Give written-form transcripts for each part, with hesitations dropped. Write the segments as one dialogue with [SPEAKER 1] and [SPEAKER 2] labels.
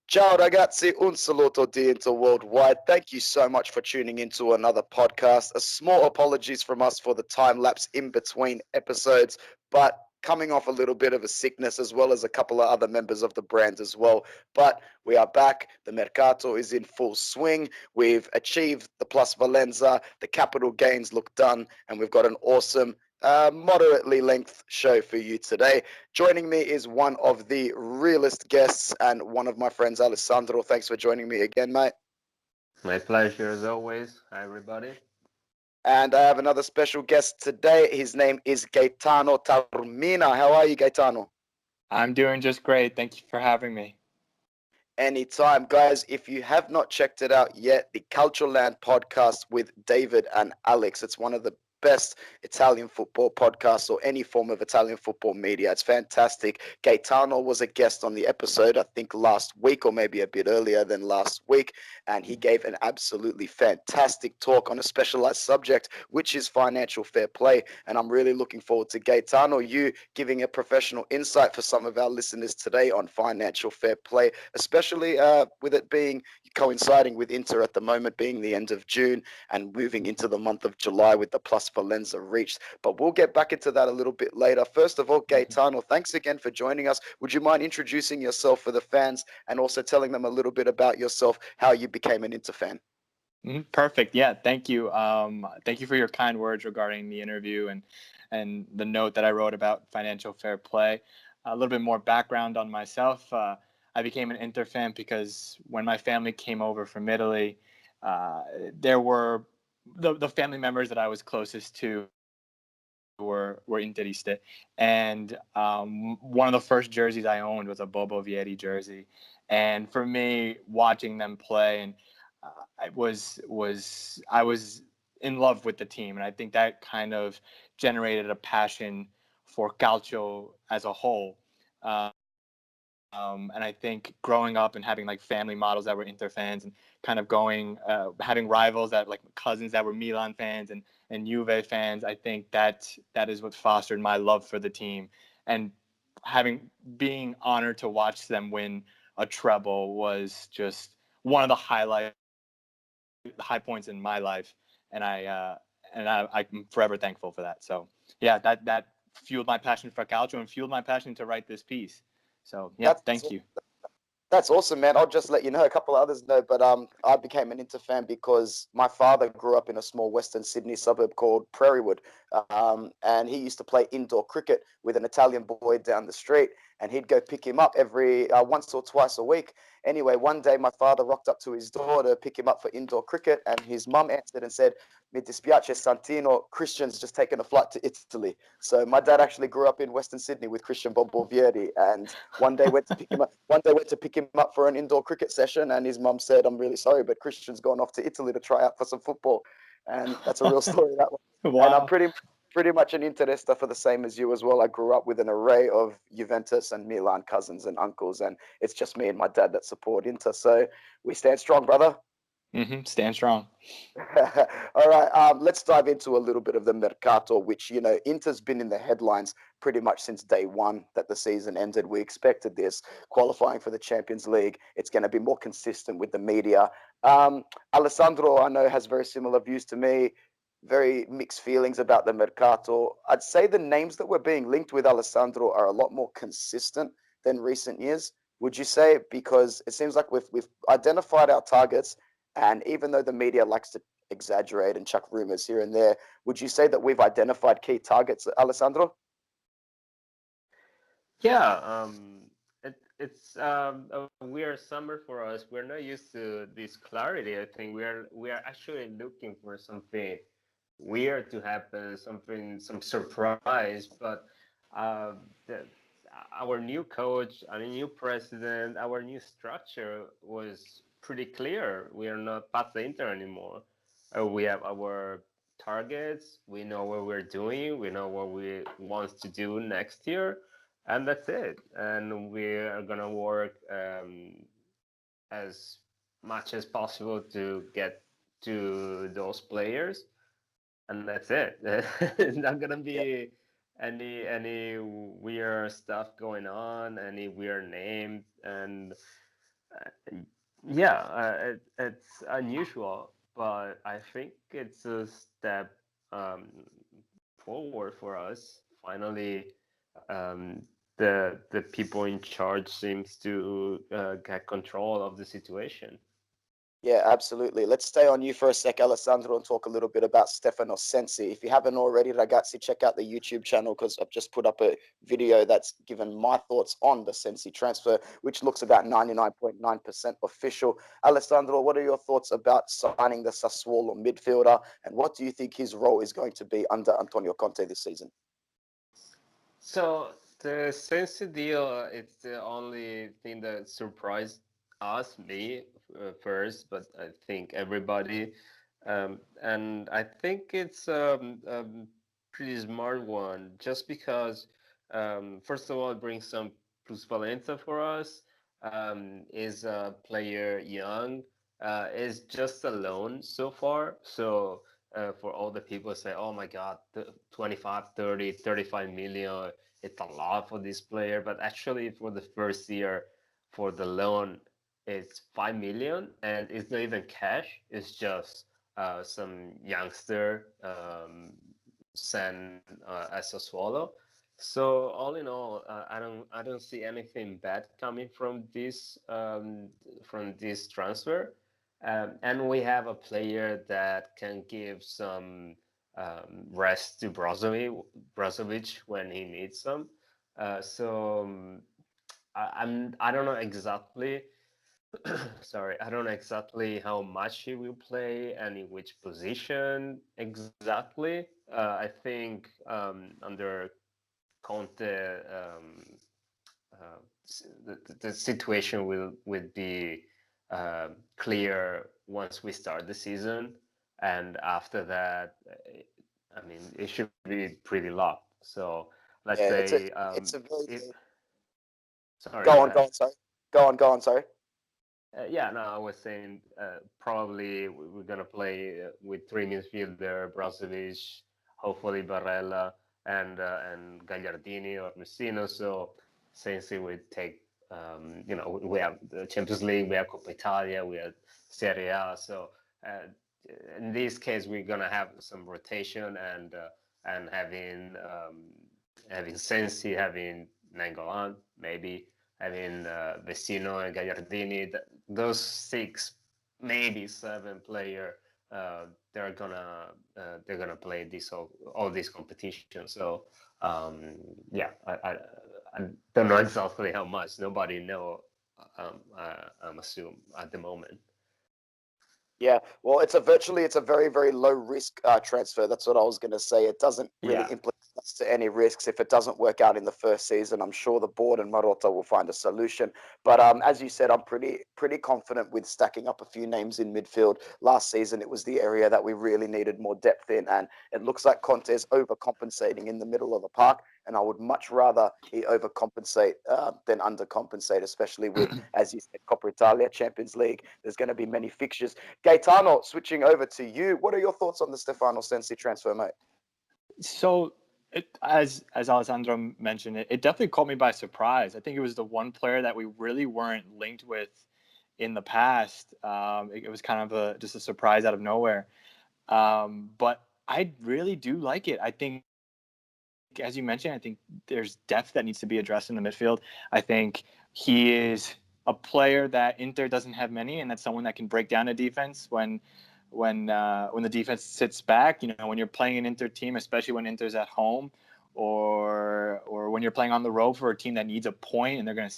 [SPEAKER 1] Ciao ragazzi, un saluto di interworldwide. Thank you so much for tuning into another podcast. A small apologies from us for the time lapse in between episodes, but coming off a little bit of a sickness as well as a couple of other members of the brand as well. But we are back. The Mercato is in full swing. We've achieved the plus Valenza. The capital gains look done, and we've got an awesome moderately length show for you today. Joining me is one of the realest guests and one of my friends, Alessandro. Thanks for joining me again, mate.
[SPEAKER 2] My pleasure as always. Hi, everybody.
[SPEAKER 1] And I have another special guest today. His name is Gaetano Taormina. How are you, Gaetano?
[SPEAKER 3] I'm doing just great. Thank you for having me.
[SPEAKER 1] Anytime, guys. If you have not checked it out yet, the Cultural Land podcast with David and Alex. It's one of the best Italian football podcasts or any form of Italian football media. It's fantastic. Gaetano was a guest on the episode, I think last week or maybe a bit earlier than last week, and he gave an absolutely fantastic talk on a specialized subject, which is financial fair play. And I'm really looking forward to Gaetano, you giving a professional insight for some of our listeners today on financial fair play, especially with it being coinciding with Inter at the moment being the end of June and moving into the month of July with the plus Valenza reached. But we'll get back into that a little bit later. First of all, Gaetano, thanks again for joining us. Would you mind introducing yourself for the fans and also telling them a little bit about yourself, how you became an Inter fan?
[SPEAKER 3] Perfect. Yeah, thank you. Thank you for your kind words regarding the interview and the note that I wrote about financial fair play. A little bit more background on myself. I became an Inter fan because when my family came over from Italy, there were the family members that I was closest to were Interiste, and one of the first jerseys I owned was a Bobo Vieri jersey, and for me, watching them play, and I was in love with the team, and I think that kind of generated a passion for calcio as a whole. And I think growing up and having like family models that were Inter fans and kind of having rivals that like cousins that were Milan fans and Juve fans, I think that is what fostered my love for the team. And being honored to watch them win a treble was just one of the high points in my life. And I'm forever thankful for that. So yeah, that fueled my passion for calcio and fueled my passion to write this piece. So yeah, thank you.
[SPEAKER 1] That's awesome, man. I'll just let you know, a couple of others know, but I became an Inter fan because my father grew up in a small Western Sydney suburb called Prairiewood, and he used to play indoor cricket with an Italian boy down the street, and he'd go pick him up every once or twice a week. Anyway, one day my father rocked up to his door to pick him up for indoor cricket, and his mum answered and said, "Mi dispiace, Santino, Christian's just taken a flight to Italy." So my dad actually grew up in Western Sydney with Christian Bombovieri, and one day went to pick him up for an indoor cricket session, and his mum said, "I'm really sorry, but Christian's gone off to Italy to try out for some football." And that's a real story, that one.
[SPEAKER 3] Wow.
[SPEAKER 1] And I'm pretty much an Interista for the same as you as well. I grew up with an array of Juventus and Milan cousins and uncles, and it's just me and my dad that support Inter. So we stand strong, brother.
[SPEAKER 3] Stand strong.
[SPEAKER 1] All right, let's dive into a little bit of the Mercato, which, Inter's been in the headlines pretty much since day one that the season ended. We expected this, qualifying for the Champions League. It's going to be more consistent with the media. Alessandro, I know, has very similar views to me, very mixed feelings about the Mercato. I'd say the names that were being linked with Alessandro are a lot more consistent than recent years. Would you say? Because it seems like we've identified our targets, and even though the media likes to exaggerate and chuck rumors here and there, would you say that we've identified key targets, Alessandro?
[SPEAKER 2] Yeah, it's a weird summer for us. We're not used to this clarity. I think we are actually looking for something weird to happen, some surprise. But uh, the, our new coach, our new president, our new structure was pretty clear. We are not past the Inter anymore. We have our targets. We know what we're doing. We know what we want to do next year, and that's it. And we are gonna work as much as possible to get to those players, and that's it. It's not gonna be any weird stuff going on, any weird names, and Yeah, it's unusual, but I think it's a step um, forward for us. Finally, um, the people in charge seems to get control of the situation.
[SPEAKER 1] Yeah, absolutely. Let's stay on you for a sec, Alessandro, and talk a little bit about Stefano Sensi. If you haven't already, ragazzi, check out the YouTube channel because I've just put up a video that's given my thoughts on the Sensi transfer, which looks about 99.9% official. Alessandro, what are your thoughts about signing the Sassuolo midfielder, and what do you think his role is going to be under Antonio Conte this season?
[SPEAKER 2] So the Sensi deal, it's the only thing that surprised me first, but I think everybody. And I think it's a pretty smart one, just because, first of all, it brings some plusvalenza for us. Is a player young, is just a loan so far. So for all the people say, oh my God, 25, 30, 35 million, it's a lot for this player. But actually, for the first year, for the loan, it's 5 million, and it's not even cash. It's just some youngster sent as a swallow. So all in all, I don't see anything bad coming from this transfer, and we have a player that can give some rest to Brozovic when he needs some. I don't know exactly. Sorry, I don't know exactly how much he will play and in which position exactly. I think under Conte, uh, the situation will be clear once we start the season, and after that, I mean, it should be pretty locked. So let's
[SPEAKER 1] Yeah,
[SPEAKER 2] say,
[SPEAKER 1] it's a very
[SPEAKER 2] if sorry,
[SPEAKER 1] go
[SPEAKER 2] go
[SPEAKER 1] on, go
[SPEAKER 2] ahead.
[SPEAKER 1] on, sorry, go on, sorry.
[SPEAKER 2] Yeah, no, I was saying probably we're gonna play with three midfielder, Brozovic, hopefully Barella, and Gagliardini or Messino. So since it would take, we have the Champions League, we have Coppa Italia, we have Serie A. So uh, in this case, we're gonna have some rotation and having Sensi, having Nangolan, maybe having Vecino and Gagliardini. Those six, maybe seven player, uh, they're gonna they're gonna play all these competitions. So yeah, I don't know exactly how much. Nobody know. I'm assume at the moment.
[SPEAKER 1] Yeah, well, it's a very, very low risk transfer. That's what I was going to say. It doesn't really
[SPEAKER 2] Yeah.
[SPEAKER 1] implicate us to any risks. If it doesn't work out in the first season, I'm sure the board and Marotta will find a solution. But as you said, I'm pretty confident with stacking up a few names in midfield. Last season, it was the area that we really needed more depth in, and it looks like Conte is overcompensating in the middle of the park. And I would much rather he overcompensate than undercompensate, especially with, as you said, Coppa Italia, Champions League. There's going to be many fixtures. Gaetano, switching over to you, what are your thoughts on the Stefano Sensi transfer, mate?
[SPEAKER 3] So, as Alessandro mentioned, it definitely caught me by surprise. I think it was the one player that we really weren't linked with in the past. It was kind of just a surprise out of nowhere. But I really do like it. I think, as you mentioned, I think there's depth that needs to be addressed in the midfield. I think he is a player that Inter doesn't have many, and that's someone that can break down a defense when the defense sits back. You know, when you're playing an Inter team, especially when Inter's at home, or when you're playing on the road for a team that needs a point and they're going to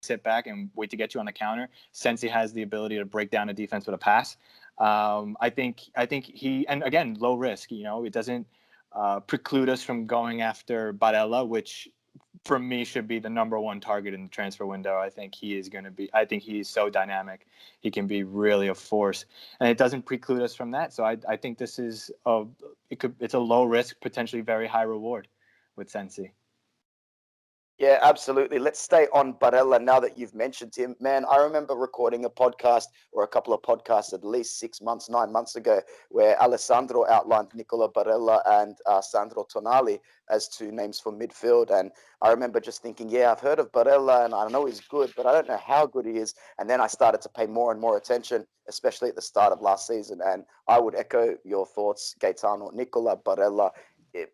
[SPEAKER 3] sit back and wait to get you on the counter. Sensi has the ability to break down a defense with a pass. I think he, and again, low risk. You know, it doesn't preclude us from going after Barella, which for me should be the number one target in the transfer window. I think he is going to be. I think he's so dynamic. He can be really a force, and it doesn't preclude us from that. So I think this is it's a low risk, potentially very high reward with Sensi.
[SPEAKER 1] Yeah, absolutely. Let's stay on Barella now that you've mentioned him. Man, I remember recording a podcast or a couple of podcasts at least 6 months, 9 months ago, where Alessandro outlined Nicola Barella and Sandro Tonali as two names for midfield. And I remember just thinking, yeah, I've heard of Barella and I know he's good, but I don't know how good he is. And then I started to pay more and more attention, especially at the start of last season. And I would echo your thoughts, Gaetano. Nicola Barella,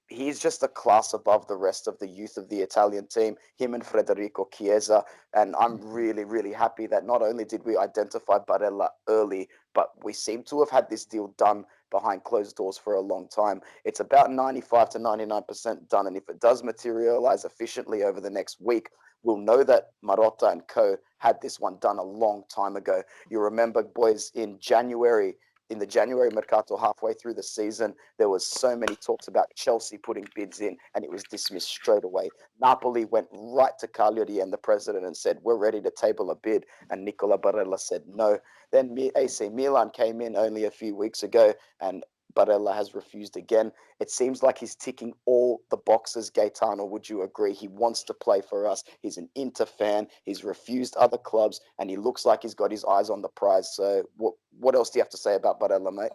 [SPEAKER 1] he's just a class above the rest of the youth of the Italian team, him and Federico Chiesa. And I'm really, really happy that not only did we identify Barella early, but we seem to have had this deal done behind closed doors for a long time. It's about 95 to 99% done. And if it does materialize efficiently over the next week, we'll know that Marotta and co had this one done a long time ago. You remember, boys, in the January Mercato, halfway through the season, there was so many talks about Chelsea putting bids in, and it was dismissed straight away. Napoli went right to Cagliari and the president and said, we're ready to table a bid, and Nicola Barella said no. Then AC Milan came in only a few weeks ago, and Barella has refused again. It seems like he's ticking all the boxes, Gaetano. Would you agree? He wants to play for us. He's an Inter fan. He's refused other clubs, and he looks like he's got his eyes on the prize. So, what else do you have to say about Barella, mate?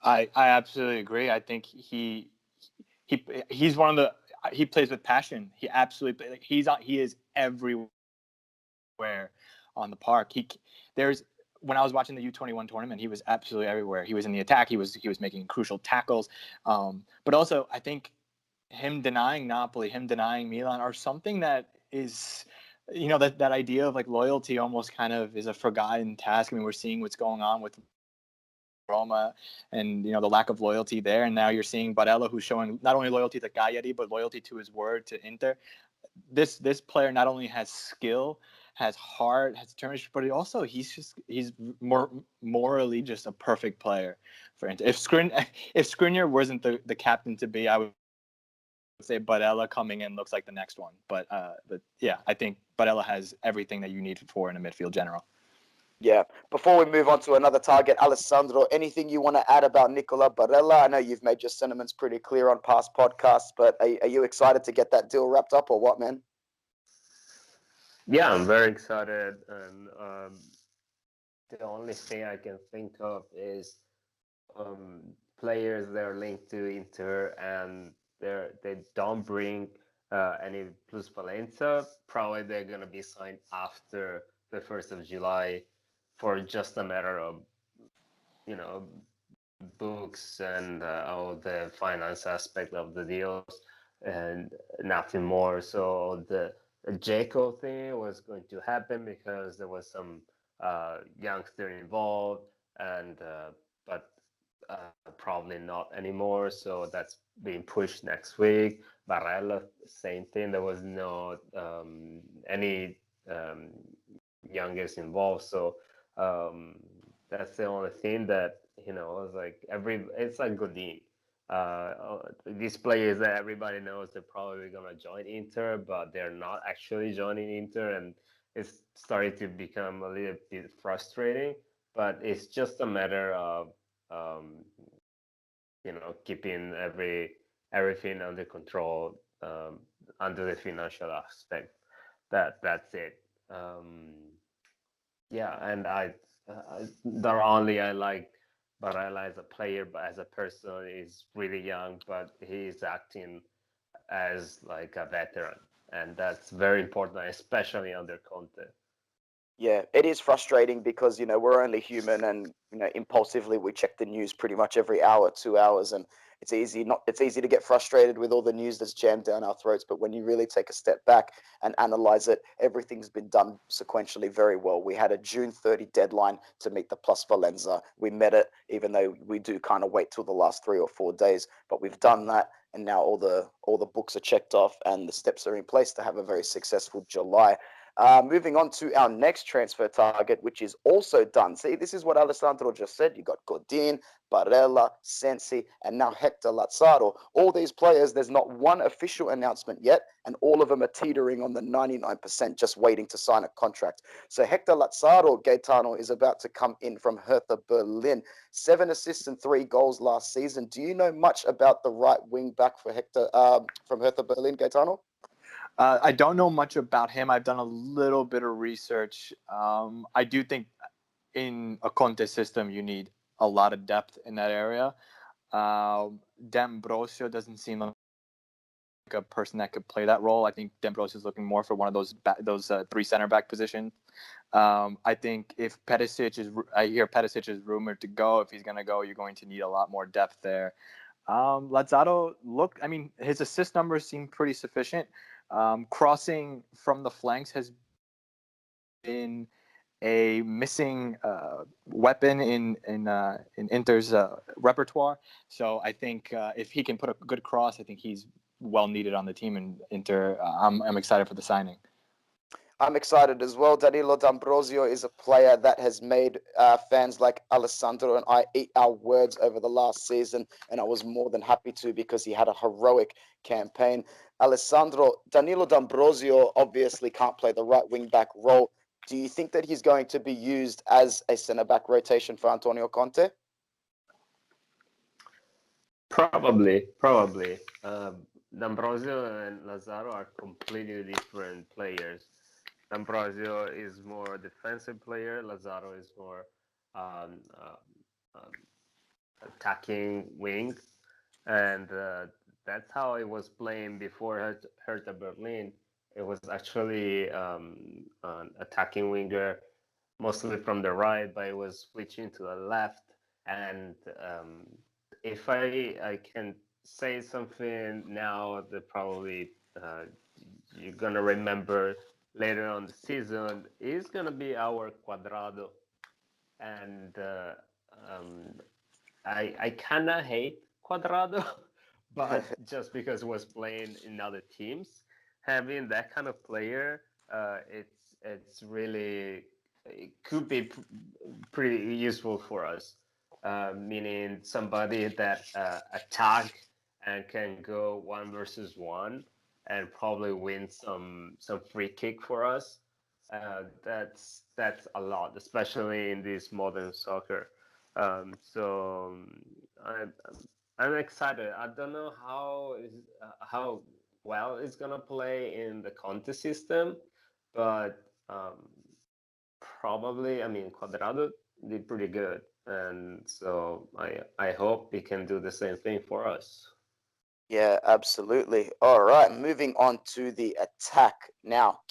[SPEAKER 3] I absolutely agree. I think he's one of the he plays with passion. He absolutely he is everywhere on the park. There's when I was watching the U21 tournament, he was absolutely everywhere. He was in the attack. He was making crucial tackles. But also, I think him denying Napoli, him denying Milan, are something that is, that idea of like loyalty almost kind of is a forgotten task. I mean, we're seeing what's going on with Roma and the lack of loyalty there, and now you're seeing Barella, who's showing not only loyalty to Cagliari but loyalty to his word to Inter. This player not only has skill, has heart, has determination, but he's more morally just a perfect player for Inter. If Skriniar wasn't the captain to be, I would say Barella coming in looks like the next one. But yeah, I think Barella has everything that you need for in a midfield general.
[SPEAKER 1] Yeah. Before we move on to another target, Alessandro, anything you want to add about Nicola Barella? I know you've made your sentiments pretty clear on past podcasts, but are you excited to get that deal wrapped up or what, man?
[SPEAKER 2] Yeah, I'm very excited. And the only thing I can think of is players that are linked to Inter and they don't bring any plusvalenza. Probably they're going to be signed after the 1st of July for just a matter of, books and all the finance aspect of the deals and nothing more. So the Jaco thing was going to happen because there was some youngster involved, and but probably not anymore. So that's being pushed next week. Barella, same thing. There was no any youngest involved. So that's the only thing that it's like it's like Godin. These players that everybody knows they're probably gonna join Inter, but they're not actually joining Inter, and it's starting to become a little bit frustrating. But it's just a matter of keeping everything under control, under the financial aspect. That's it. Yeah, and not only I like Barella as a player, but as a person, he's really young, but he's acting as like a veteran, and that's very important, especially under Conte.
[SPEAKER 1] Yeah, it is frustrating because, we're only human and, impulsively we check the news pretty much every hour, 2 hours, and it's easy to get frustrated with all the news that's jammed down our throats. But when you really take a step back and analyze it, everything's been done sequentially very well. We had a June 30 deadline to meet the plusvalenza. We met it, even though we do kind of wait till the last 3 or 4 days, but we've done that. And now all the books are checked off and the steps are in place to have a very successful July. Moving on to our next transfer target, which is also done. See, this is what Alessandro just said. You got Godin, Barella, Sensi, and now Hector Lazaro. All these players, there's not one official announcement yet, and all of them are teetering on the 99%, just waiting to sign a contract. So Hector Lazaro, Gaetano, is about to come in from Hertha Berlin. 7 assists and 3 goals last season. Do you know much about the right wing back for Hector from Hertha Berlin, Gaetano?
[SPEAKER 3] I don't know much about him. I've done a little bit of research. I do think in a Conte system, you need a lot of depth in that area. D'Ambrosio doesn't seem like a person that could play that role. I think D'Ambrosio is looking more for one of those three center back positions. I think if I hear Perisic is rumored to go. If he's going to go, you're going to need a lot more depth there. Lazaro his assist numbers seem pretty sufficient. Crossing from the flanks has been a missing weapon in Inter's repertoire. So I think if he can put a good cross, I think he's well needed on the team. And Inter, I'm excited for the signing.
[SPEAKER 1] I'm excited as well. Danilo D'Ambrosio is a player that has made fans like Alessandro and I eat our words over the last season, and I was more than happy to because he had a heroic campaign. Danilo D'Ambrosio obviously can't play the right wing back role. Do you think that he's going to be used as a centre back rotation for Antonio Conte?
[SPEAKER 2] Probably. D'Ambrosio and Lazaro are completely different players. D'Ambrosio is more defensive player. Lazaro is more attacking wing, and that's how it was playing before Hertha Berlin. It was actually an attacking winger, mostly from the right, but it was switching to the left. And if I can say something now, that probably you're gonna remember later on the season, is gonna be our Cuadrado, and I kind of hate Cuadrado, but just because he was playing in other teams, having that kind of player, it's really, it could be pretty useful for us. Meaning somebody that attack and can go 1 versus 1 and probably win some free kick for us. That's a lot, especially in this modern soccer. So I'm excited. I don't know how well it's gonna play in the Conte system, but probably, Cuadrado did pretty good, and so I hope he can do the same thing for us.
[SPEAKER 1] Yeah, absolutely. All right, moving on to the attack now.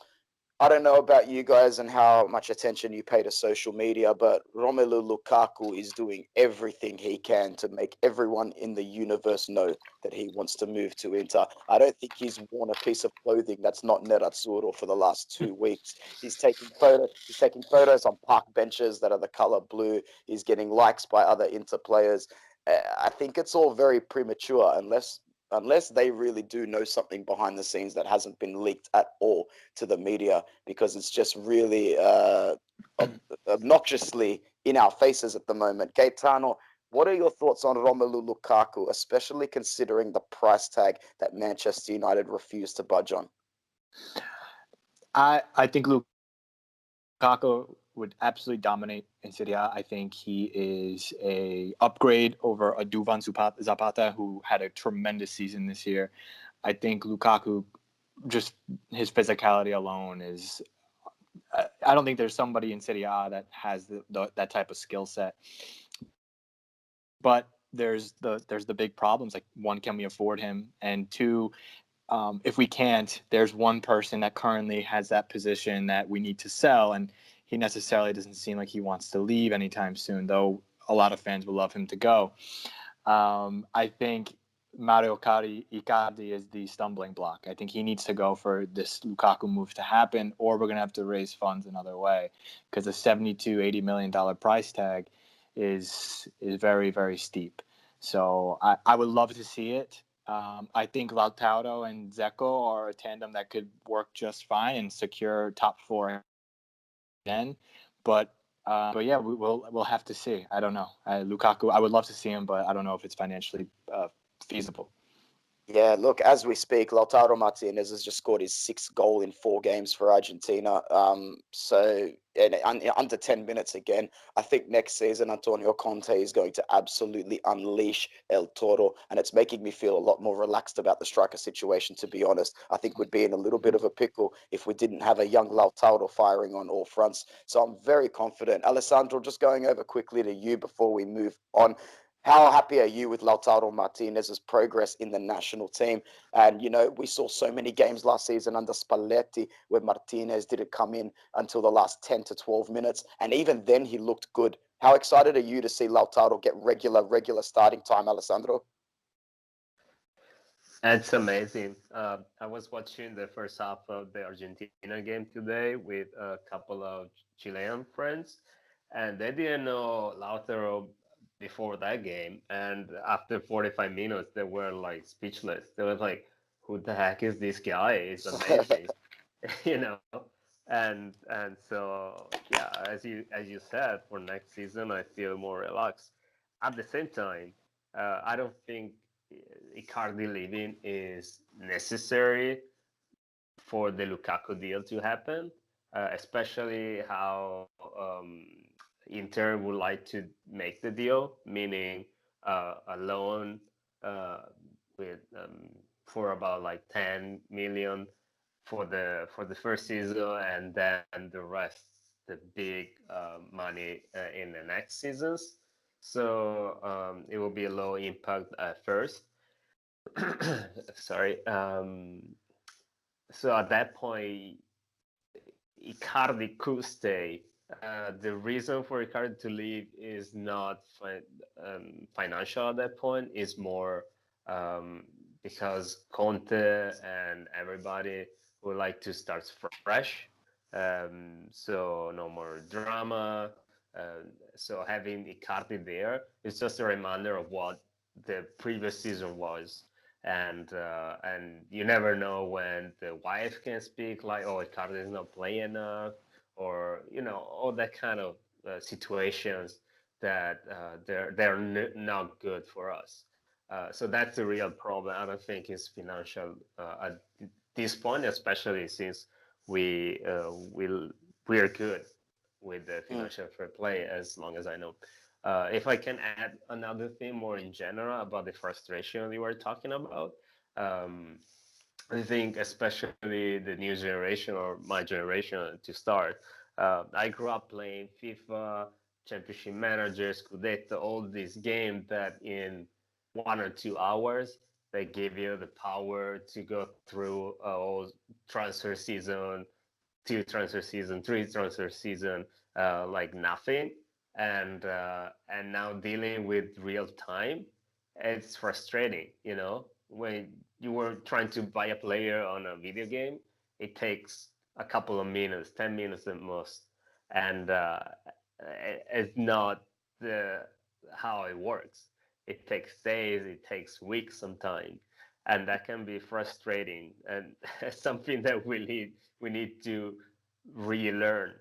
[SPEAKER 1] I don't know about you guys and how much attention you pay to social media, but Romelu Lukaku is doing everything he can to make everyone in the universe know that he wants to move to Inter. I don't think he's worn a piece of clothing that's not Nerazzurro for the last 2 weeks. He's taking photos on park benches that are the color blue. He's getting likes by other Inter players. I think it's all very premature unless they really do know something behind the scenes that hasn't been leaked at all to the media, because it's just really obnoxiously in our faces at the moment. Gaetano, what are your thoughts on Romelu Lukaku, especially considering the price tag that Manchester United refused to budge on?
[SPEAKER 3] I think Lukaku would absolutely dominate in Serie A. I think he is a upgrade over a Duvan Zapata, who had a tremendous season this year. I think Lukaku, just his physicality alone is. I don't think there's somebody in Serie A that has that type of skill set. But there's the big problems. Like, one, can we afford him? And two, if we can't, there's one person that currently has that position that we need to sell, and he necessarily doesn't seem like he wants to leave anytime soon, though a lot of fans would love him to go. I think Mario Icardi is the stumbling block. I think he needs to go for this Lukaku move to happen, or we're going to have to raise funds another way, because the $70-80 million price tag is very, very steep. So I would love to see it. I think Lautaro and Dzeko are a tandem that could work just fine and secure top 4 again. But yeah, we'll have to see. I don't know. Lukaku, I would love to see him, but I don't know if it's financially feasible.
[SPEAKER 1] Yeah, look, as we speak, Lautaro Martinez has just scored his sixth goal in 4 games for Argentina. Under 10 minutes again. I think next season, Antonio Conte is going to absolutely unleash El Toro, and it's making me feel a lot more relaxed about the striker situation, to be honest. I think we'd be in a little bit of a pickle if we didn't have a young Lautaro firing on all fronts. So I'm very confident. Alessandro, just going over quickly to you before we move on. How happy are you with Lautaro Martinez's progress in the national team? And, we saw so many games last season under Spalletti where Martinez didn't come in until the last 10 to 12 minutes. And even then, he looked good. How excited are you to see Lautaro get regular starting time, Alessandro?
[SPEAKER 2] That's amazing. I was watching the first half of the Argentina game today with a couple of Chilean friends, and they didn't know Lautaro before that game. And after 45 minutes, they were like speechless. They were like, "Who the heck is this guy? It's amazing," you know. And so yeah, as you said, for next season, I feel more relaxed. At the same time, I don't think Icardi leaving is necessary for the Lukaku deal to happen, especially how Inter would like to make the deal, meaning a loan uh, with for about like 10 million for the first season, and then the rest, the big money in the next seasons. So it will be a low impact at first. Sorry. So at that point, Icardi could stay. The reason for Icardi to leave is not financial at that point. It's more um, because Conte and everybody would like to start fresh. So no more drama. So having Icardi there is just a reminder of what the previous season was. And you never know when the wife can speak like, oh, Icardi is not playing enough, or all that kind of situations that not good for us. So that's the real problem. I don't think it's financial at this point, especially since we we're good with the
[SPEAKER 1] Mm.
[SPEAKER 2] financial fair play, as long as I know. If I can add another thing more in general about the frustration you were talking about, um, I think especially the new generation or my generation to start. I grew up playing FIFA, Championship Manager, Scudetto, all these games that in 1 or 2 hours they give you the power to go through all transfer season, 2 transfer season, 3 transfer season, like nothing. And now dealing with real time, it's frustrating. When you were trying to buy a player on a video game, it takes a couple of minutes, 10 minutes at most, and it's not the how it works. It takes days, it takes weeks sometimes, and that can be frustrating and something that we need to relearn,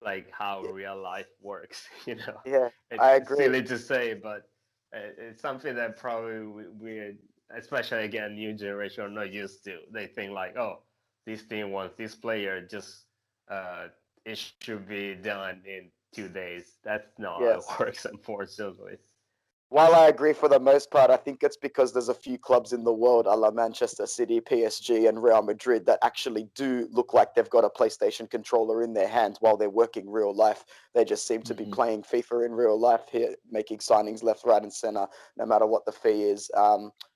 [SPEAKER 2] like how
[SPEAKER 1] Yeah,
[SPEAKER 2] real life works.
[SPEAKER 1] yeah, I
[SPEAKER 2] It's
[SPEAKER 1] agree.
[SPEAKER 2] silly to say, but it's something that probably we, especially again, new generation are not used to. They think like, oh, this team wants this player, just uh, it should be done in 2 days. That's not how
[SPEAKER 1] Yes.
[SPEAKER 2] it works, unfortunately.
[SPEAKER 1] While I agree for the most part, I think it's because there's a few clubs in the world, a la Manchester City, PSG, and Real Madrid, that actually do look like they've got a PlayStation controller in their hands while they're working real life. They just seem to be
[SPEAKER 3] Mhm.
[SPEAKER 1] playing FIFA in real life here, making signings left, right, and center, no matter what the fee is.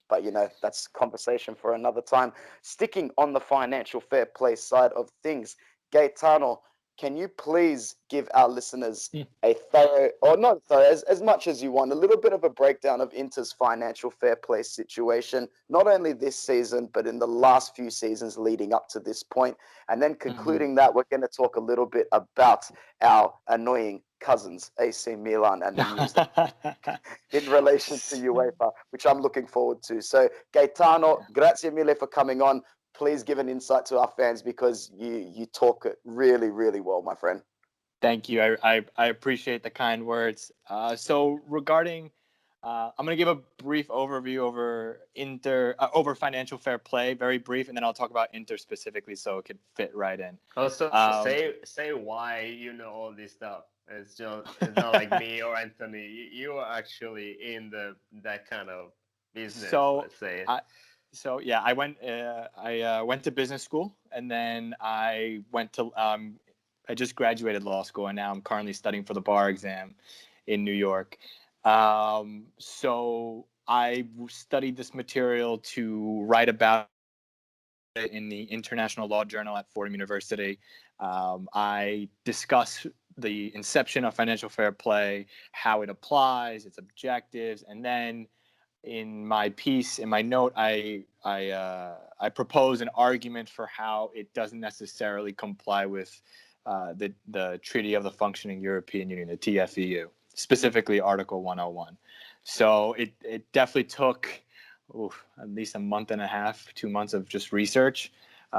[SPEAKER 1] But that's conversation for another time. Sticking on the financial fair play side of things, Gaetano, can you please give our listeners a thorough, or not thorough, as much as you want, a little bit of a breakdown of Inter's financial fair play situation, not only this season, but in the last few seasons leading up to this point. And then
[SPEAKER 3] Mhm.
[SPEAKER 1] concluding that, we're going to talk a little bit about our annoying cousins, AC Milan, and the news in relation to UEFA, which I'm looking forward to. So, Gaetano, grazie mille for coming on. Please give an insight to our fans because you talk it really, really well, my friend.
[SPEAKER 3] Thank you. I appreciate the kind words. So regarding I'm going to give a brief overview over financial fair play, very brief, and then I'll talk about Inter specifically so it could fit right in.
[SPEAKER 2] Also,
[SPEAKER 3] Um,
[SPEAKER 2] say why you know all this stuff. It's not like me or Anthony. You are actually in that kind of business,
[SPEAKER 3] so,
[SPEAKER 2] let's say.
[SPEAKER 3] yeah, I went to business school, and then I just graduated law school, and now I'm currently studying for the bar exam in New York. So I studied this material to write about it in the International Law Journal at Fordham University. I discuss the inception of financial fair play, how it applies, its objectives, and then in my piece, in my note, I propose an argument for how it doesn't necessarily comply with the Treaty of the Functioning European Union, the TFEU, specifically Article 101. So it definitely took at least a month and a half, 2 months of just research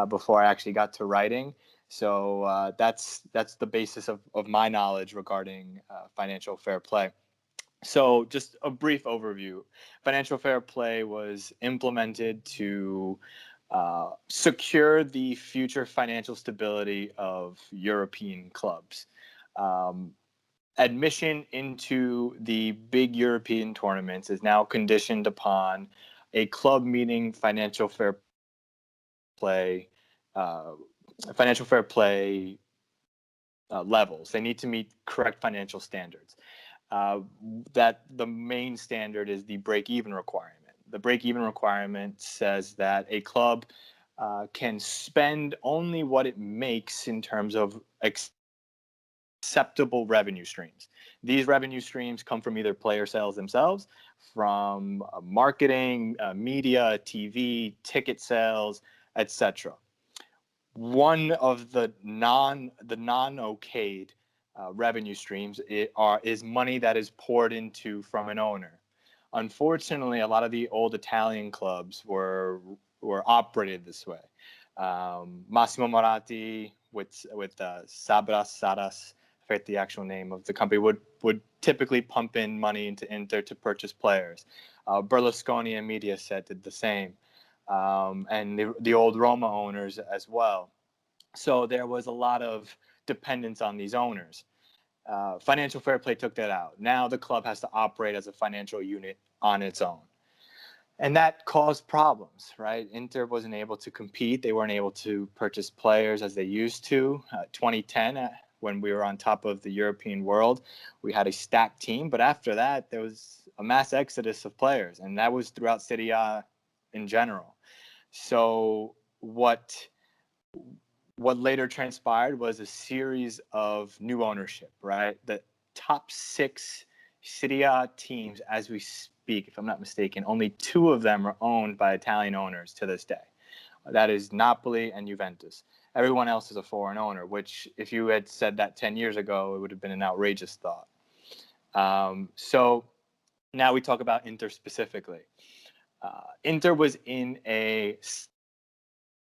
[SPEAKER 3] before I actually got to writing. So that's the basis of my knowledge regarding financial fair play. So just a brief overview. Financial fair play was implemented to secure the future financial stability of European clubs. Admission into the big European tournaments is now conditioned upon a club meeting financial fair play levels. They need to meet correct financial standards. That the main standard is the break-even requirement. The break-even requirement says that a club can spend only what it makes in terms of acceptable revenue streams. These revenue streams come from either player sales themselves, from marketing, media, TV, ticket sales, etc. One of the non-okayed revenue streams is money that is poured into from an owner. Unfortunately, a lot of the old Italian clubs were operated this way. Massimo Moratti with Sabras Saras, I forget the actual name of the company, would typically pump in money into Inter to purchase players. Berlusconi and Mediaset did the same. And the old Roma owners as well. So there was a lot of dependence on these owners. Financial fair play took that out. Now the club has to operate as a financial unit on its own. And that caused problems, right? Inter wasn't able to compete. They weren't able to purchase players as they used to. 2010, when we were on top of the European world, we had a stacked team. But after that, there was a mass exodus of players. And that was throughout Serie A in general. So what later transpired was a series of new ownership, right? The top 6 Serie A teams as we speak, if I'm not mistaken, only 2 of them are owned by Italian owners to this day. That is Napoli and Juventus. Everyone else is a foreign owner, which if you had said that 10 years ago, it would have been an outrageous thought. So now we talk about Inter specifically. Inter was in a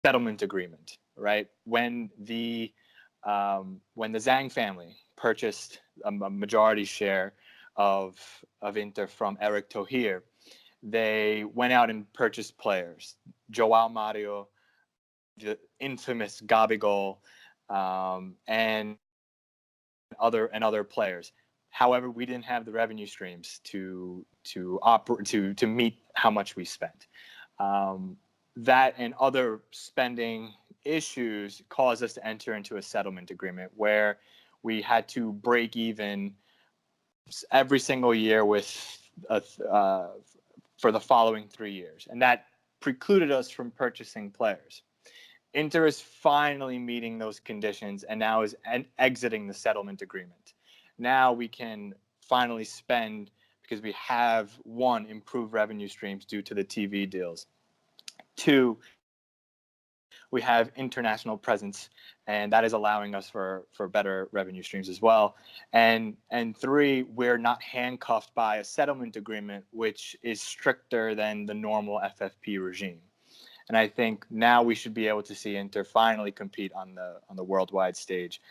[SPEAKER 3] settlement agreement, right? When the Zhang family purchased a majority share of Inter from Eric Tohir, they went out and purchased players. Joao Mario, the infamous Gabigol, and other players. However, we didn't have the revenue streams to meet how much we spent. That and other spending issues caused us to enter into a settlement agreement where we had to break even every single year for the following 3 years, and that precluded us from purchasing players. Inter is finally meeting those conditions and now is exiting the settlement agreement. Now we can finally spend because we have, 1, improved revenue streams due to the TV deals. 2, we have international presence, and that is allowing us for better revenue streams as well. And 3, we're not handcuffed by a settlement agreement, which is stricter than the normal FFP regime. And I think now we should be able to see Inter finally compete on the worldwide stage.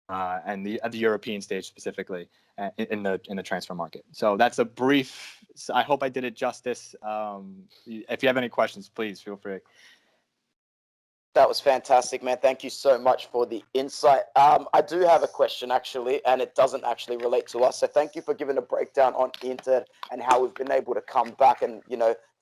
[SPEAKER 3] and the European stage specifically in the transfer market. So that's a brief. I hope I did it justice. If you have any questions, please feel free.
[SPEAKER 1] That was fantastic, man. Thank you so much for the insight. I do have a question, actually, and it doesn't actually relate to us. So thank you for giving a breakdown on Inter and how we've been able to come back and,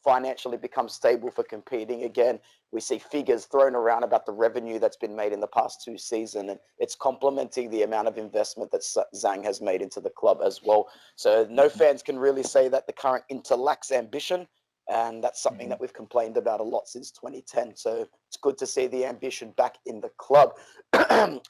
[SPEAKER 1] financially become stable for competing again. We see figures thrown around about the revenue that's been made in the past 2 seasons, and it's complementing the amount of investment that Zhang has made into the club as well. So no fans can really say that the current Inter lacks ambition. And that's something that we've complained about a lot since 2010. So it's good to see the ambition back in the club.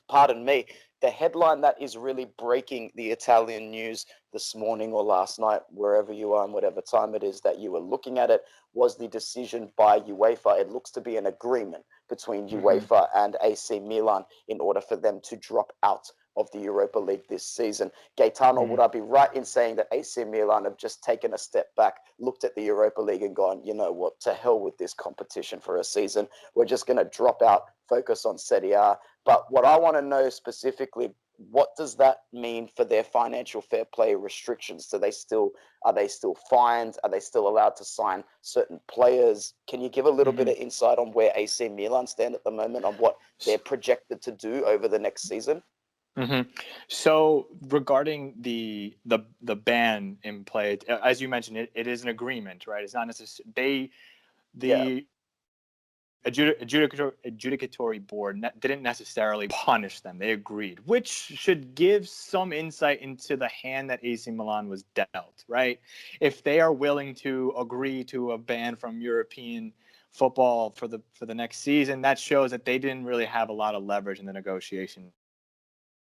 [SPEAKER 1] Pardon me. The headline that is really breaking the Italian news this morning or last night, wherever you are and whatever time it is that you were looking at it, was the decision by UEFA. It looks to be an agreement between UEFA and AC Milan in order for them to drop out of the Europa League this season. Gaetano, would I be right in saying that AC Milan have just taken a step back, looked at the Europa League and gone, you know what, to hell with this competition for a season. We're just going to drop out, focus on Serie A. But what I want to know specifically, what does that mean for their financial fair play restrictions? Are they still fined? Are they still allowed to sign certain players? Can you give a little bit of insight on where AC Milan stand at the moment, on what they're projected to do over the next season?
[SPEAKER 3] So regarding the ban in play, as you mentioned, it is an agreement, right? It's not necessarily the adjudicatory board didn't necessarily punish them. They agreed, which should give some insight into the hand that AC Milan was dealt, right? If they are willing to agree to a ban from European football for the next season, that shows that they didn't really have a lot of leverage in the negotiation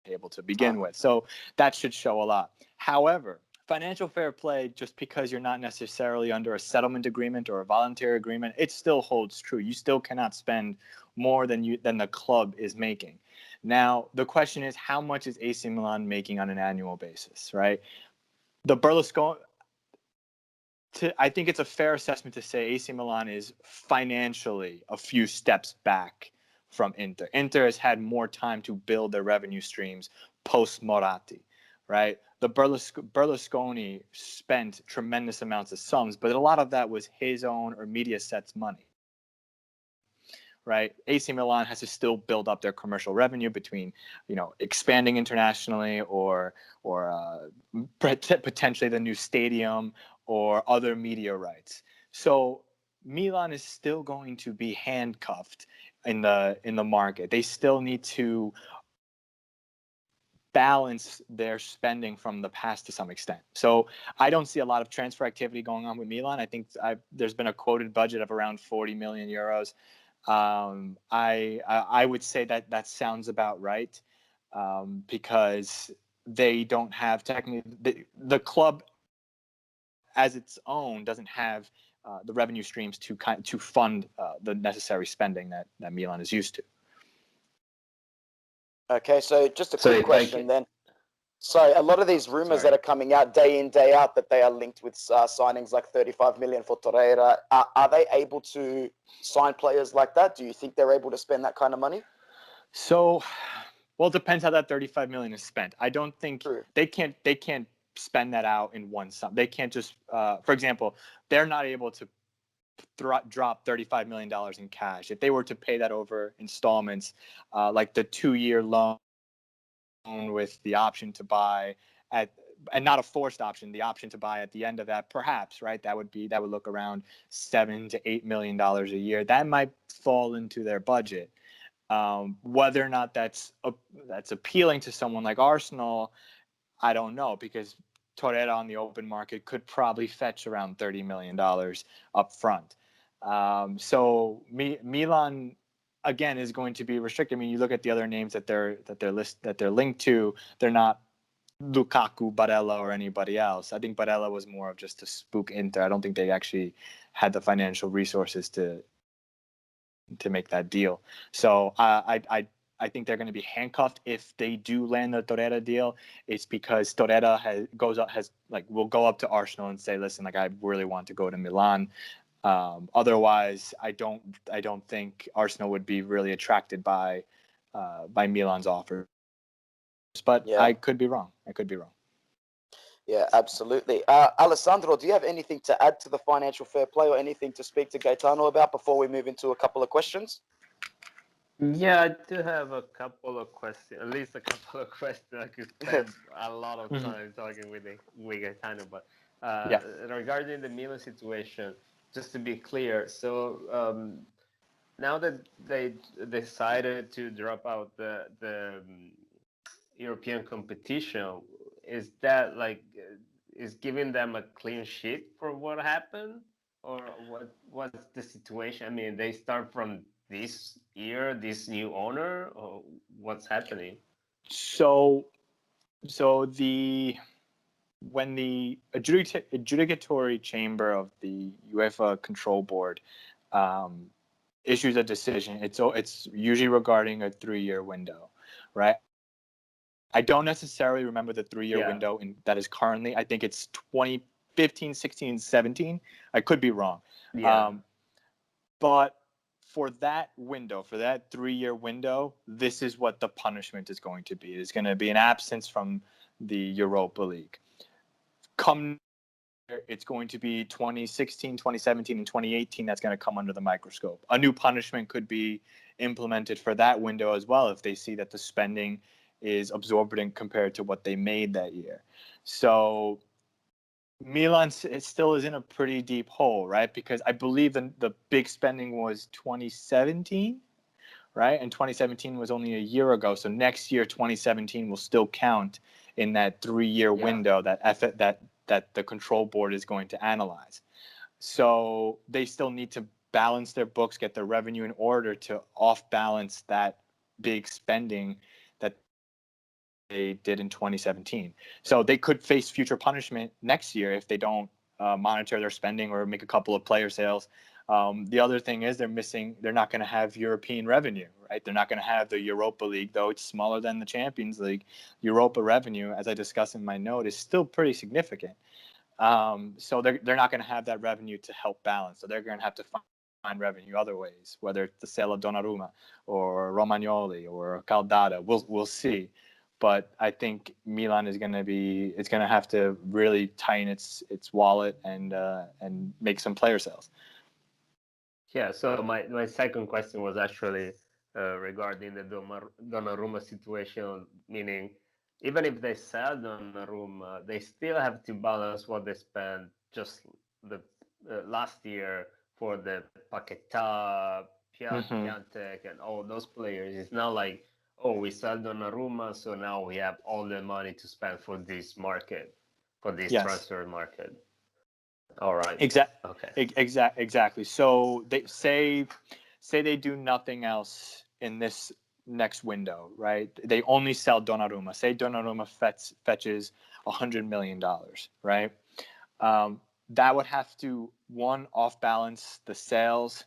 [SPEAKER 3] table to begin with. So that should show a lot. However, financial fair play, just because you're not necessarily under a settlement agreement or a voluntary agreement, it still holds true. You still cannot spend more than the club is making. Now, the question is, how much is AC Milan making on an annual basis, right? The Berlusconi, I think it's a fair assessment to say AC Milan is financially a few steps back from Inter. Inter has had more time to build their revenue streams post Moratti, right? The Berlusconi spent tremendous amounts of sums, but a lot of that was his own or Mediaset's money, right? AC Milan has to still build up their commercial revenue between, expanding internationally or potentially the new stadium or other media rights. So Milan is still going to be handcuffed in the market. They still need to balance their spending from the past to some extent. So I don't see a lot of transfer activity going on with Milan. I think there's been a quoted budget of around 40 million euros. I would say that sounds about right, because they don't have technically the club as its own doesn't have the revenue streams to fund the necessary spending that Milan is used to.
[SPEAKER 1] Okay, so just a quick question then. So a lot of these rumors that are coming out day in, day out, that they are linked with signings like 35 million for Torreira. Are they able to sign players like that? Do you think they're able to spend that kind of money?
[SPEAKER 3] So, well, it depends how that 35 million is spent. I don't think they can't spend that out in one sum. They can't just, for example, they're not able to drop $35 million in cash. If they were to pay that over installments, like the 2-year loan with the option to buy and not a forced option, the option to buy at the end of that, perhaps, right? That would look around $7 to $8 million a year. That might fall into their budget. Whether or not that's appealing to someone like Arsenal, I don't know, because Torreira on the open market could probably fetch around $30 million up front. So Milan again is going to be restricted. I mean, you look at the other names that they're linked to. They're not Lukaku, Barella, or anybody else. I think Barella was more of just to spook Inter. I don't think they actually had the financial resources to make that deal. So I think they're going to be handcuffed if they do land the Torreira deal. It's because Torreira will go up to Arsenal and say, listen, like, I really want to go to Milan. Otherwise, I don't think Arsenal would be really attracted by Milan's offer. but
[SPEAKER 1] Yeah.
[SPEAKER 3] I could be wrong.
[SPEAKER 1] Yeah, absolutely. Alessandro, do you have anything to add to the financial fair play or anything to speak to Gaetano about before we move into a couple of questions?
[SPEAKER 2] Yeah, I do have a couple of questions, at least a couple of questions. I could spend a lot of time talking with Gaetano, but regarding the Milan situation, just to be clear, so now that they decided to drop out the European competition, is that like is giving them a clean sheet for what happened, or what's the situation? I mean, they start from this year, this new owner, or what's happening?
[SPEAKER 3] So when the adjudicatory chamber of the UEFA control board issues a decision, it's usually regarding a 3-year window, right? I don't necessarily remember the 3-year window that is currently. I think it's 2015, 16, 17. I could be wrong.
[SPEAKER 2] Yeah.
[SPEAKER 3] But for that window, for that 3-year window, this is what the punishment is going to be. It's going to be an absence from the Europa League. It's going to be 2016, 2017, and 2018 that's going to come under the microscope. A new punishment could be implemented for that window as well if they see that the spending is absorbent compared to what they made that year. So Milan still is in a pretty deep hole, right? Because I believe the big spending was 2017, right? And 2017 was only a year ago. So next year, 2017 will still count in that 3-year window that the control board is going to analyze. So they still need to balance their books, get their revenue in order to off-balance that big spending that they did in 2017. So they could face future punishment next year if they don't monitor their spending or make a couple of player sales. The other thing is they're not going to have European revenue, right? They're not going to have the Europa League, though it's smaller than the Champions League. Europa revenue, as I discussed in my note, is still pretty significant. So they're not going to have that revenue to help balance. So they're going to have to find revenue other ways, whether it's the sale of Donnarumma or Romagnoli or Caldara. We'll see. But I think Milan is going to have to really tighten its wallet and make some player sales.
[SPEAKER 2] Yeah, so my second question was actually regarding the Donnarumma situation, meaning even if they sell Donnarumma, they still have to balance what they spent just the last year for the Paquetá, Piatek, and all those players. It's not like, oh, we sell Donnarumma, so now we have all the money to spend for this market, for this transfer market. All right.
[SPEAKER 3] Exactly. So they say they do nothing else in this next window, right? They only sell Donnarumma. Say Donnarumma fetches $100 million, right? That would have to off balance the sales,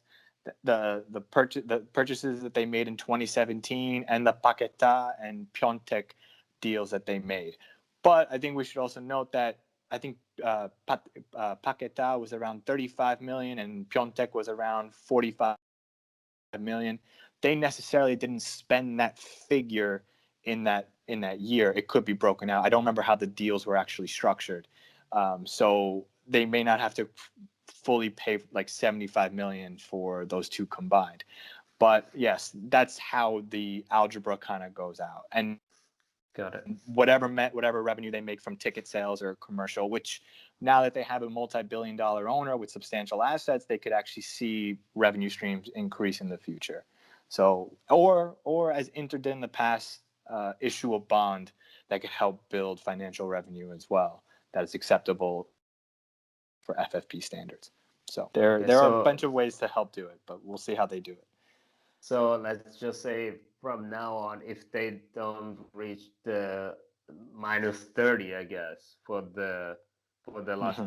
[SPEAKER 3] the purchases that they made in 2017 and the Paquetá and Piontek deals that they made. But I think we should also note that I think Paquetá was around 35 million and Piontek was around 45 million. They necessarily didn't spend that figure in that year. It could be broken out. I don't remember how the deals were actually structured. So they may not have to fully pay like 75 million for those two combined. But yes, that's how the algebra kind of goes out. And
[SPEAKER 2] got it.
[SPEAKER 3] Whatever revenue they make from ticket sales or commercial, which now that they have a multi-billion-dollar owner with substantial assets, they could actually see revenue streams increase in the future. So, or as Inter did in the past, issue a bond that could help build financial revenue as well. That is acceptable for FFP standards. So there are a bunch of ways to help do it, but we'll see how they do it.
[SPEAKER 2] So let's just say from now on, if they don't reach the -30, I guess, for the last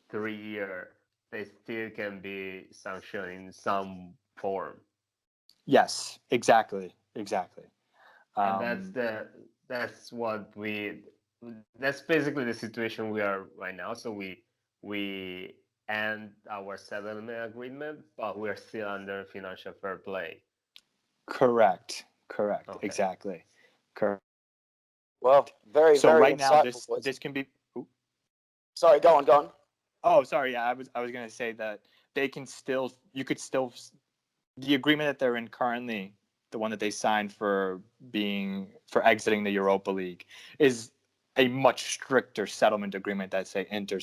[SPEAKER 2] 3 years, they still can be sanctioned in some form.
[SPEAKER 3] Yes, exactly.
[SPEAKER 2] And that's basically the situation we are right now. So we end our settlement agreement, but we're still under financial fair play.
[SPEAKER 3] Correct. Okay. Exactly. Correct.
[SPEAKER 1] Well, very,
[SPEAKER 3] So
[SPEAKER 1] very
[SPEAKER 3] right now,
[SPEAKER 1] insightful, boys.
[SPEAKER 3] this can be. Ooh.
[SPEAKER 1] Sorry, go on, go on.
[SPEAKER 3] Oh, sorry. Yeah, I was gonna say that you could still, the agreement that they're in currently, the one that they signed for exiting the Europa League, is a much stricter settlement agreement that, say, Inter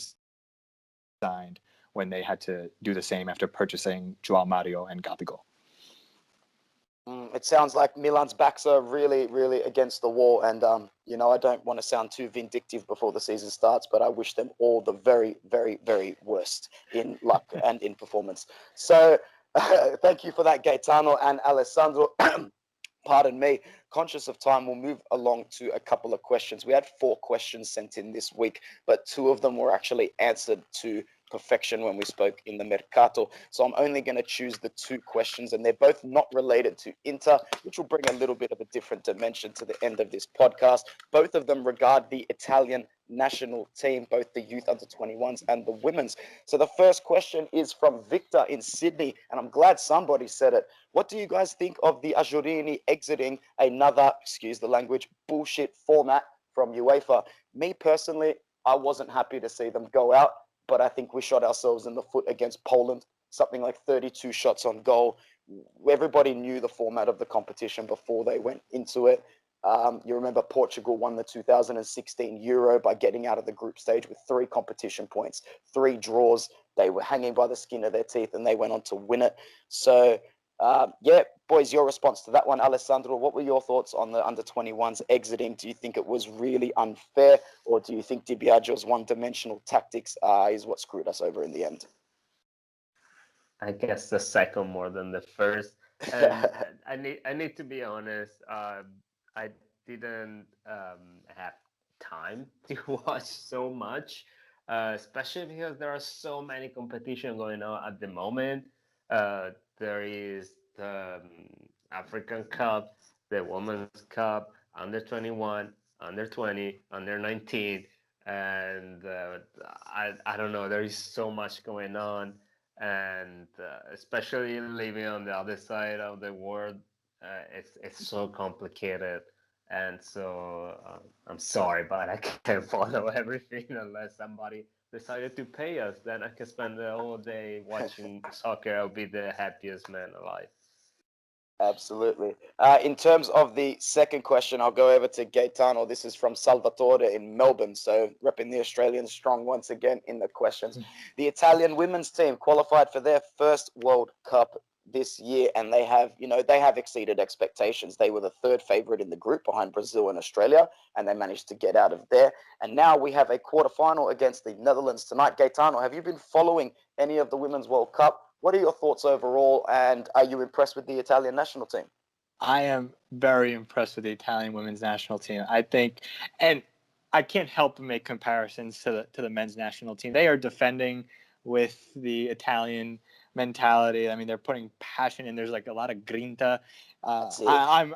[SPEAKER 3] signed when they had to do the same after purchasing João Mario and Gabigol.
[SPEAKER 1] It sounds like Milan's backs are really, really against the wall. And, I don't want to sound too vindictive before the season starts, but I wish them all the very, very, very worst in luck and in performance. So thank you for that, Gaetano and Alessandro. Pardon me. Conscious of time, we'll move along to a couple of questions. We had 4 questions sent in this week, but 2 of them were actually answered to perfection when we spoke in the Mercato. So I'm only going to choose the 2 questions, and they're both not related to Inter, which will bring a little bit of a different dimension to the end of this podcast. Both of them regard the Italian national team, both the youth under 21s and the women's. So the first question is from Victor in Sydney, and I'm glad somebody said it. What do you guys think of the Azzurrini exiting another, excuse the language, bullshit format from UEFA? Me personally, I wasn't happy to see them go out, but I think we shot ourselves in the foot against Poland, something like 32 shots on goal. Everybody knew the format of the competition before they went into it. You remember Portugal won the 2016 Euro by getting out of the group stage with 3 competition points, 3 draws. They were hanging by the skin of their teeth, and they went on to win it. So, boys, your response to that one, Alessandro, what were your thoughts on the under-21s exiting? Do you think it was really unfair, or do you think Di Biagio's one-dimensional tactics is what screwed us over in the end?
[SPEAKER 2] I guess the second more than the first. And I need to be honest. I didn't have time to watch so much, especially because there are so many competition going on at the moment. There is the African Cup, the Women's Cup, under 21, under 20, under 19, and I don't know. There is so much going on, and especially living on the other side of the world, it's so complicated. And so I'm sorry, but I can't follow everything unless somebody decided to pay us. Then I can spend the whole day watching soccer. I'll be the happiest man alive.
[SPEAKER 1] Absolutely. In terms of the second question, I'll go over to Gaetano. This is from Salvatore in Melbourne. So repping the Australians strong once again in the questions. The Italian women's team qualified for their first World Cup this year, and they have exceeded expectations. They were the 3rd favorite in the group behind Brazil and Australia, and they managed to get out of there. And now we have a quarterfinal against the Netherlands tonight. Gaetano, have you been following any of the Women's World Cup? What are your thoughts overall, and are you impressed with the Italian national team?
[SPEAKER 3] I am very impressed with the Italian women's national team. I think, and I can't help but make comparisons to the men's national team. They are defending with the Italian mentality. I mean, they're putting passion in. There's like a lot of grinta. I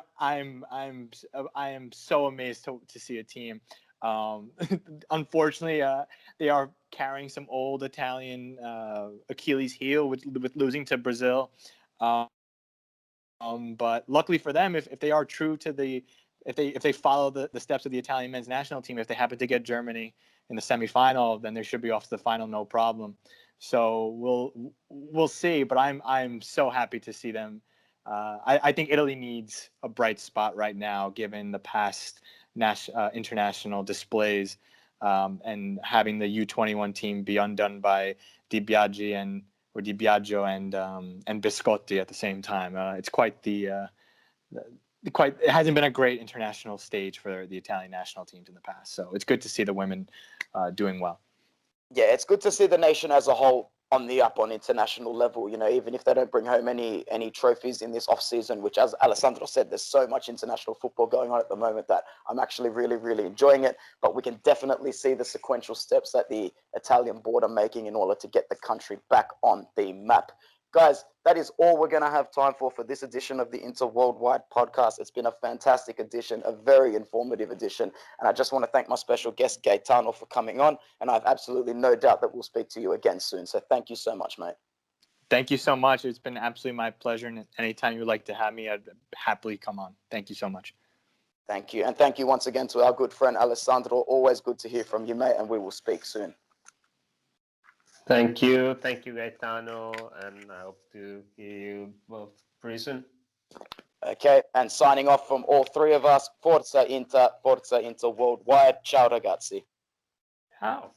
[SPEAKER 3] am so amazed to see a team. Unfortunately, they are carrying some old Italian Achilles heel with losing to Brazil. But luckily for them, if they are true to if they follow the steps of the Italian men's national team, if they happen to get Germany in the semifinal, then they should be off to the final no problem. So we'll see. But I'm so happy to see them. I think Italy needs a bright spot right now, given the past international displays, and having the U21 team be undone by Di Biagio and Biscotti at the same time. It's quite it hasn't been a great international stage for the Italian national teams in the past. So it's good to see the women doing well.
[SPEAKER 1] Yeah, it's good to see the nation as a whole on the up on international level, even if they don't bring home any trophies in this off season, which, as Alessandro said, there's so much international football going on at the moment that I'm actually really, really enjoying it. But we can definitely see the sequential steps that the Italian board are making in order to get the country back on the map. Guys, that is all we're going to have time for this edition of the Inter Worldwide podcast. It's been a fantastic edition, a very informative edition. And I just want to thank my special guest, Gaetano, for coming on. And I have absolutely no doubt that we'll speak to you again soon. So thank you so much, mate.
[SPEAKER 3] Thank you so much. It's been absolutely my pleasure. And anytime you'd like to have me, I'd happily come on. Thank you so much.
[SPEAKER 1] Thank you. And thank you once again to our good friend Alessandro. Always good to hear from you, mate, and we will speak soon.
[SPEAKER 2] Thank you, Gaetano, and I hope to hear you both pretty soon.
[SPEAKER 1] Okay, and signing off from all three of us, Forza Inter worldwide. Ciao ragazzi.
[SPEAKER 2] How?